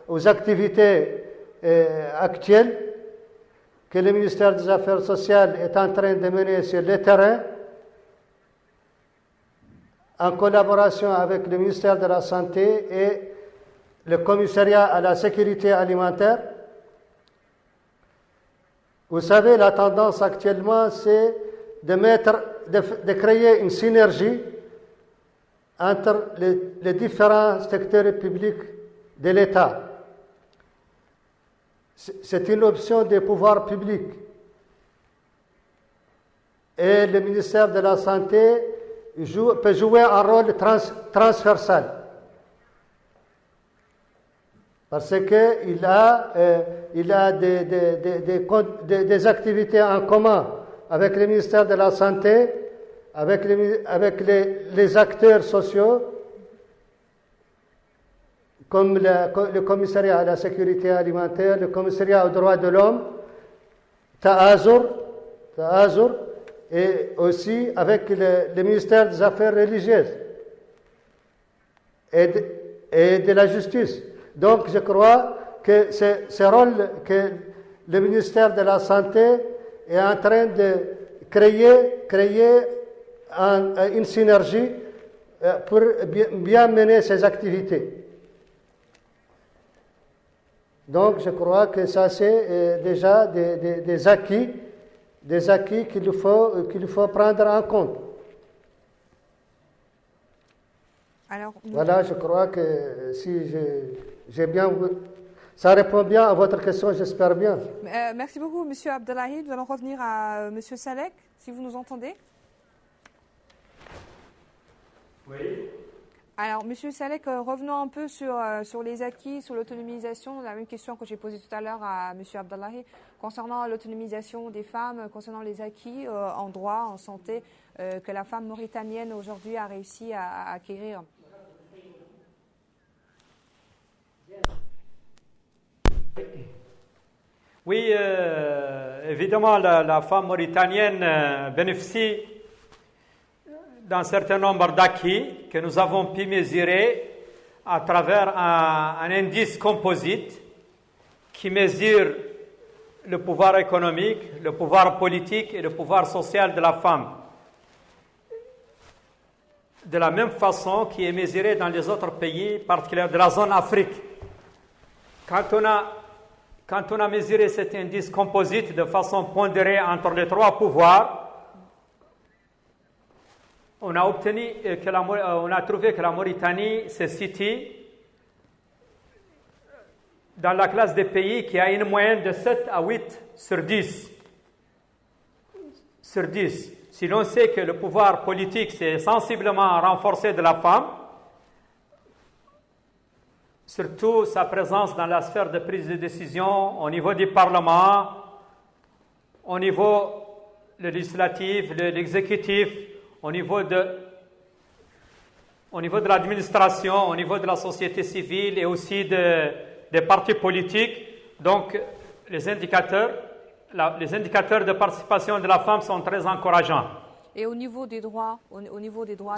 aux activités actuelles que le ministère des Affaires sociales est en train de mener sur le terrain, en collaboration avec le ministère de la Santé et le commissariat à la sécurité alimentaire. Vous savez, la tendance actuellement, c'est de créer une synergie entre les différents secteurs publics de l'État. C'est une option des pouvoirs publics. Et le ministère de la Santé peut jouer un rôle transversal. Parce qu'il a des activités en commun avec le ministère de la Santé, avec les acteurs sociaux, comme le commissariat à la sécurité alimentaire, le commissariat aux droits de l'homme, Ta'azur, et aussi avec le ministère des Affaires religieuses et de la justice. Donc je crois que ce rôle que le ministère de la Santé est en train de créer une synergie pour bien mener ses activités. Donc je crois que ça c'est déjà des acquis qu'il faut prendre en compte. Alors, voilà, je crois que si j'ai bien Ça répond bien à votre question, j'espère bien. Merci beaucoup, Monsieur Abdullahi. Nous allons revenir à Monsieur Salek, si vous nous entendez. Oui. Alors, Monsieur Salek, revenons un peu sur les acquis, sur l'autonomisation. La même question que j'ai posée tout à l'heure à Monsieur Abdullahi concernant l'autonomisation des femmes, concernant les acquis en droit, en santé, que la femme mauritanienne aujourd'hui a réussi à acquérir. Oui, évidemment, la femme mauritanienne bénéficie d'un certain nombre d'acquis que nous avons pu mesurer à travers un indice composite qui mesure le pouvoir économique, le pouvoir politique et le pouvoir social de la femme. De la même façon qui est mesuré dans les autres pays, particulièrement de la zone Afrique. Quand on a mesuré cet indice composite de façon pondérée entre les trois pouvoirs, on a trouvé que la Mauritanie se situe dans la classe des pays qui a une moyenne de 7 à 8 sur 10. Sur 10. Si l'on sait que le pouvoir politique s'est sensiblement renforcé de la femme, surtout sa présence dans la sphère de prise de décision au niveau du Parlement, au niveau législatif, l'exécutif, au niveau de l'administration, au niveau de la société civile et aussi des partis politiques. Donc, les indicateurs de participation de la femme sont très encourageants. Et au niveau des droits, des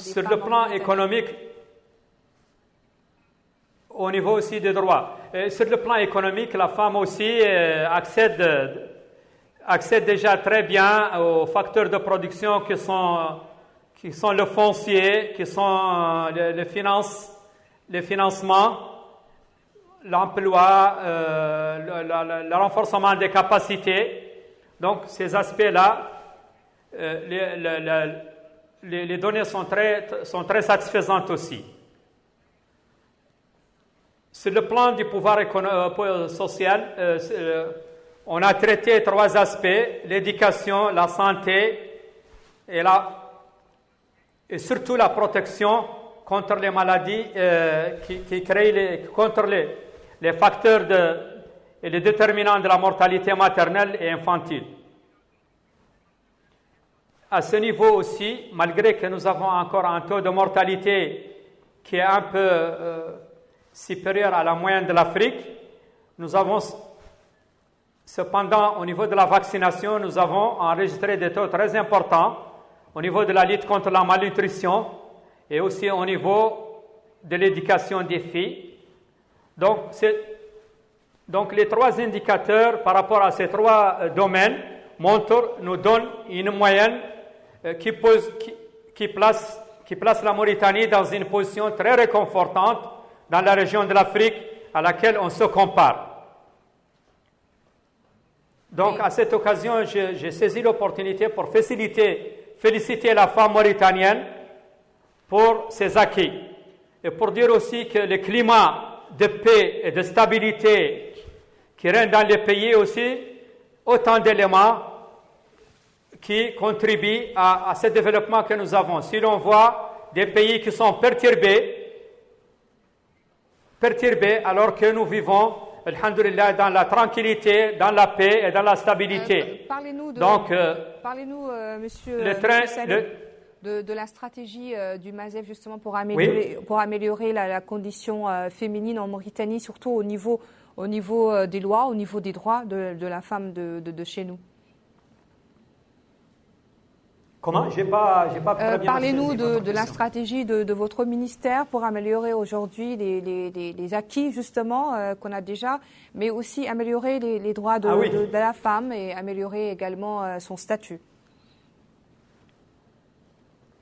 sur femmes le plan économique, au niveau aussi des droits. Et sur le plan économique, la femme aussi accède déjà très bien aux facteurs de production qui sont le foncier, qui sont les financements, l'emploi, le renforcement des capacités. Donc, ces aspects-là, les données sont très satisfaisantes aussi. Sur le plan du pouvoir social, on a traité 3 aspects, l'éducation, la santé et surtout la protection contre les maladies qui créent contre les facteurs et les déterminants de la mortalité maternelle et infantile. À ce niveau aussi, malgré que nous avons encore un taux de mortalité qui est un peu supérieur à la moyenne de l'Afrique, nous avons cependant, au niveau de la vaccination, nous avons enregistré des taux très importants au niveau de la lutte contre la malnutrition et aussi au niveau de l'éducation des filles. Donc, les 3 indicateurs par rapport à ces 3 domaines nous donnent une moyenne qui place la Mauritanie dans une position très réconfortante dans la région de l'Afrique à laquelle on se compare. Donc, à cette occasion, j'ai saisi l'opportunité pour féliciter la femme mauritanienne pour ses acquis. Et pour dire aussi que le climat de paix et de stabilité qui règne dans les pays aussi, autant d'éléments qui contribuent à ce développement que nous avons. Si l'on voit des pays qui sont perturbés alors que nous vivons, alhamdoulilah, dans la tranquillité, dans la paix et dans la stabilité. Parlez-nous, monsieur Saleh, de la stratégie du MASEF justement pour améliorer la condition féminine en Mauritanie, surtout au niveau des lois, au niveau des droits de la femme de chez nous. Comment? J'ai pas très bien Parlez-nous de la stratégie de votre ministère pour améliorer aujourd'hui les acquis justement qu'on a déjà, mais aussi améliorer les droits de la femme et améliorer également son statut.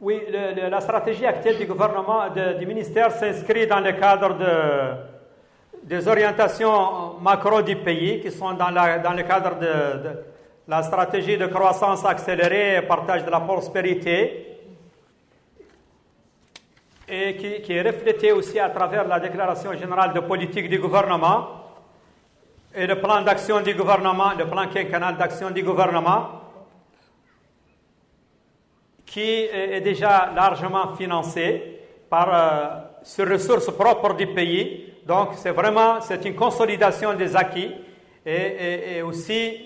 Oui, la stratégie actuelle du gouvernement, du ministère s'inscrit dans le cadre des orientations macro du pays qui sont dans le cadre de la stratégie de croissance accélérée et partage de la prospérité et qui est reflétée aussi à travers la déclaration générale de politique du gouvernement et le plan d'action du gouvernement, le plan quinquennal d'action du gouvernement, qui est déjà largement financé sur ressources propres du pays. Donc, c'est une consolidation des acquis et aussi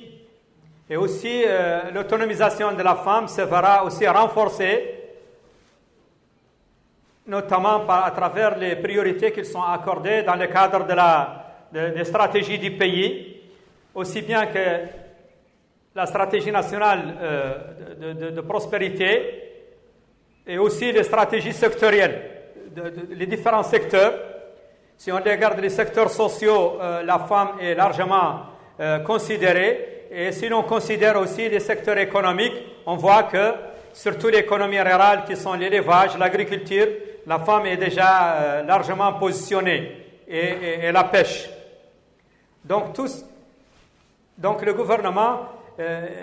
l'autonomisation de la femme se verra aussi renforcée, notamment à travers les priorités qui sont accordées dans le cadre des stratégies du pays, aussi bien que la stratégie nationale de prospérité et aussi les stratégies sectorielles, les différents secteurs. Si on regarde les secteurs sociaux, la femme est largement considérée. Et si l'on considère aussi les secteurs économiques, on voit que surtout l'économie rurale qui sont l'élevage, l'agriculture, la femme est déjà largement positionnée et la pêche. Donc le gouvernement,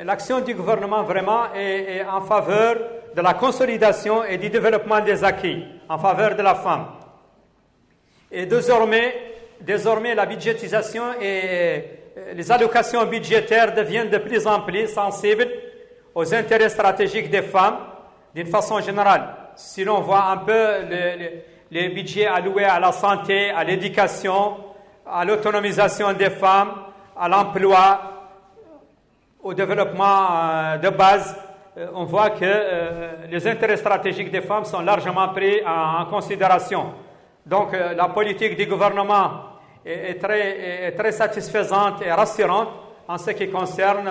l'action du gouvernement vraiment est en faveur de la consolidation et du développement des acquis, en faveur de la femme. Et désormais la budgétisation et les allocations budgétaires deviennent de plus en plus sensibles aux intérêts stratégiques des femmes d'une façon générale. Si l'on voit un peu les budgets alloués à la santé, à l'éducation, à l'autonomisation des femmes, à l'emploi, au développement de base, on voit que les intérêts stratégiques des femmes sont largement pris en considération. Donc la politique du gouvernement est très satisfaisante et rassurante en ce qui concerne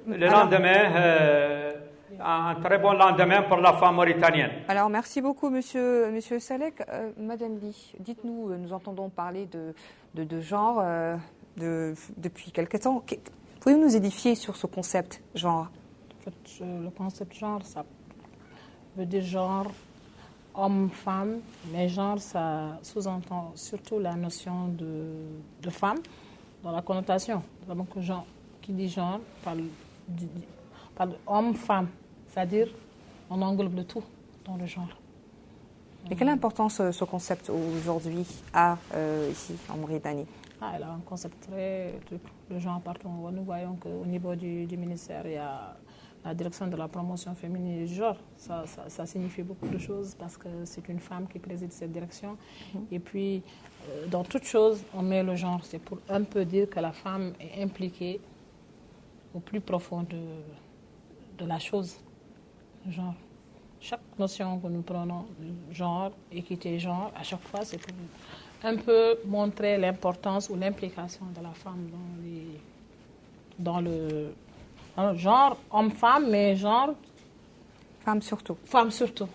le lendemain, un très bon lendemain pour la femme mauritanienne. Alors, merci beaucoup, Monsieur Salek. Madame Ly, dites-nous, nous entendons parler de genre depuis quelque temps. Pouvez-vous nous édifier sur ce concept genre? En fait, le concept genre, ça veut dire genre homme-femme, mais genre, ça sous-entend surtout la notion de femme dans la connotation. Donc, genre, qui dit genre parle homme-femme, c'est-à-dire on englobe le tout dans le genre. Et quelle importance ce concept aujourd'hui a ici en Mauritanie? Elle a un concept très le genre partout. Nous voyons qu'au niveau du ministère, il y a la direction de la promotion féminine du genre. Ça signifie beaucoup de choses parce que c'est une femme qui préside cette direction. Et puis, dans toute chose, on met le genre. C'est pour un peu dire que la femme est impliquée au plus profond de la chose. Genre. Chaque notion que nous prenons, genre, équité, genre, à chaque fois, c'est pour un peu montrer l'importance ou l'implication de la femme dans le genre homme-femme, mais genre... Femme surtout. Femme surtout.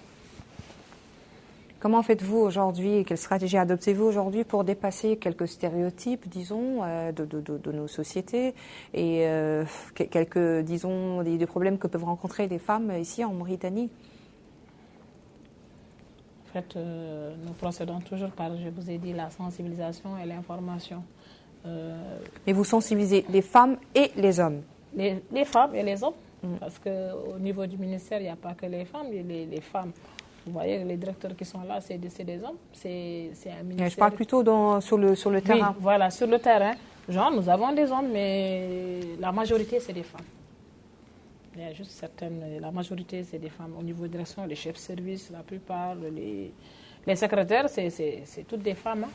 Comment faites-vous aujourd'hui, quelle stratégie adoptez-vous aujourd'hui pour dépasser quelques stéréotypes, disons, de nos sociétés et quelques, disons, des problèmes que peuvent rencontrer les femmes ici en Mauritanie? En fait, nous procédons toujours par, je vous ai dit, la sensibilisation et l'information. Mais vous sensibilisez les femmes et les hommes? Les femmes et les hommes, parce qu'au niveau du ministère, il n'y a pas que les femmes, les femmes. Vous voyez, les directeurs qui sont là, c'est des hommes. C'est un ministère. Je parle plutôt sur le terrain. Oui, voilà, sur le terrain. Genre, nous avons des hommes, mais la majorité, c'est des femmes. Il y a juste certaines, la majorité, c'est des femmes. Au niveau de direction, les chefs de service, la plupart, les secrétaires, c'est toutes des femmes. Hein.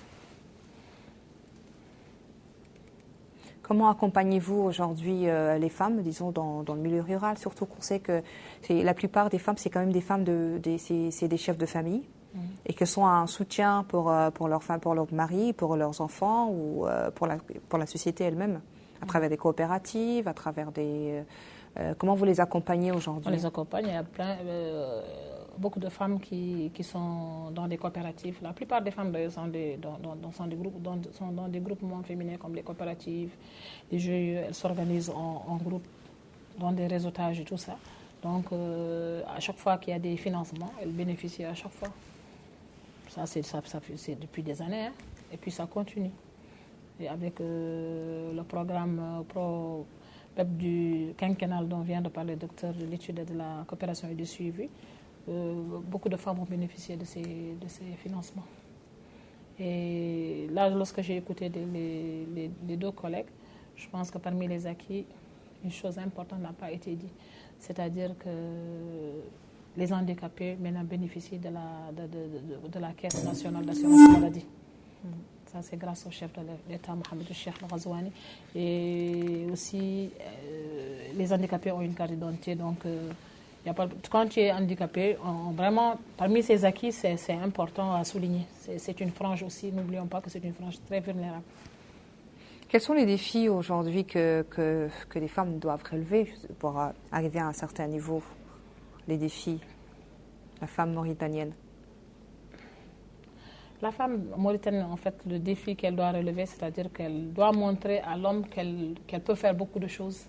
Comment accompagnez-vous aujourd'hui les femmes, disons, dans le milieu rural? Surtout qu'on sait que la plupart des femmes, c'est quand même des femmes, c'est des chefs de famille, et que sont un soutien pour leur mari, pour leurs enfants, ou pour la société elle-même, à travers des coopératives, à travers des... comment vous les accompagnez aujourd'hui? On les accompagne, il y a beaucoup de femmes qui sont dans des coopératives. La plupart des femmes d'ailleurs sont dans des groupements féminins comme les coopératives, les GIE. Elles s'organisent en groupe dans des réseautages et tout ça. Donc à chaque fois qu'il y a des financements, elles bénéficient à chaque fois. Ça c'est depuis des années, hein. Et puis ça continue. Et avec le programme PEP du quinquennal dont vient de parler le docteur de l'étude de la coopération et du suivi, beaucoup de femmes ont bénéficié de ces financements. Et là, lorsque j'ai écouté les deux collègues, je pense que parmi les acquis, une chose importante n'a pas été dite, c'est-à-dire que les handicapés maintenant bénéficient de la Caisse nationale d'assurance maladie. Ça, c'est grâce au chef de l'État, Mohamed Cheikh Ghazouani. Et aussi, les handicapés ont une carte d'identité. Donc, quand tu es handicapé, vraiment, parmi ces acquis, c'est important à souligner. C'est une frange aussi, n'oublions pas que c'est une frange très vulnérable. Quels sont les défis aujourd'hui que les femmes doivent relever pour arriver à un certain niveau? Les défis, la femme mauritanienne. La femme mauritanienne, en fait, le défi qu'elle doit relever, c'est-à-dire qu'elle doit montrer à l'homme qu'elle peut faire beaucoup de choses.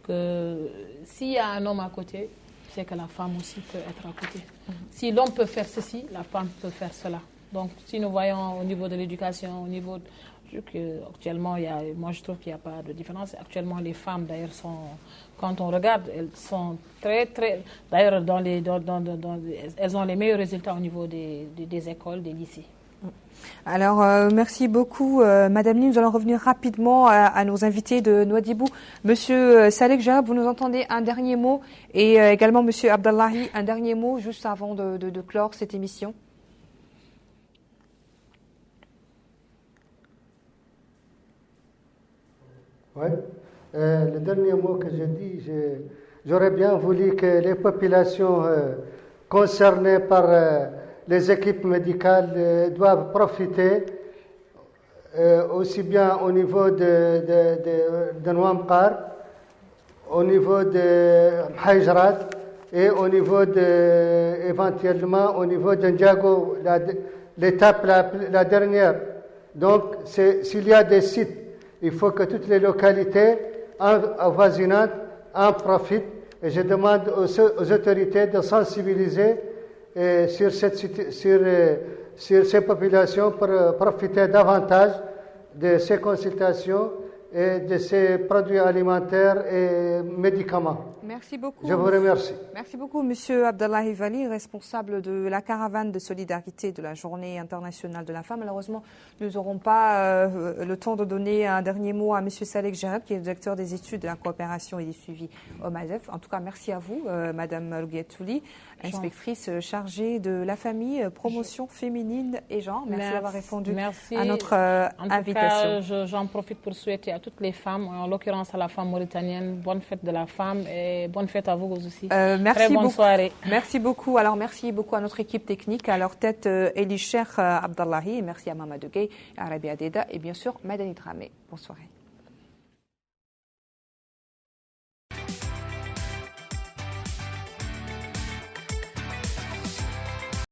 Que s'il y a un homme à côté, c'est que la femme aussi peut être à côté. Si l'homme peut faire ceci, la femme peut faire cela. Donc, si nous voyons au niveau de l'éducation, au niveau actuellement, moi je trouve qu'il n'y a pas de différence. Actuellement, les femmes, d'ailleurs, quand on regarde, elles sont très, d'ailleurs, elles ont les meilleurs résultats au niveau des écoles, des lycées. Alors, merci beaucoup, Madame Ly. Nous allons revenir rapidement à nos invités de Nouadhibou. Monsieur Saleh Jarab, vous nous entendez, un dernier mot, et également Monsieur Abdallahi, un dernier mot juste avant de clore cette émission. Oui. Le dernier mot que je dis, j'aurais bien voulu que les populations concernées par les équipes médicales doivent profiter aussi bien au niveau de Nouamqar, au niveau de Mhajrat et au niveau éventuellement au niveau de Ndiago, l'étape la dernière. Donc, s'il y a des sites, il faut que toutes les localités avoisinantes en profitent. Et je demande aux autorités de sensibiliser sur ces populations pour profiter davantage de ces consultations et de ces produits alimentaires et médicaments. Merci beaucoup. Je vous remercie. Merci beaucoup, Monsieur Abdallahi Vali, responsable de la caravane de solidarité de la Journée internationale de la femme. Malheureusement, nous n'aurons pas le temps de donner un dernier mot à Monsieur Saleh Jarab, qui est le directeur des études de la coopération et du suivi au MASEF. En tout cas, merci à vous, Madame Rouguetouli, inspectrice chargée de la famille, promotion féminine et genre. Merci d'avoir répondu à notre invitation. En tout cas, j'en profite pour souhaiter à toutes les femmes, en l'occurrence à la femme mauritanienne, bonne fête de la femme et bonne fête à vous aussi. Merci Très bonne beaucoup. soirée. Merci beaucoup. Alors, merci beaucoup à notre équipe technique, à leur tête Eli Cheikh Abdallahi, et merci à Mamadou Gueye, à Arabi Adeda et bien sûr Madani Dramé. Bonne soirée.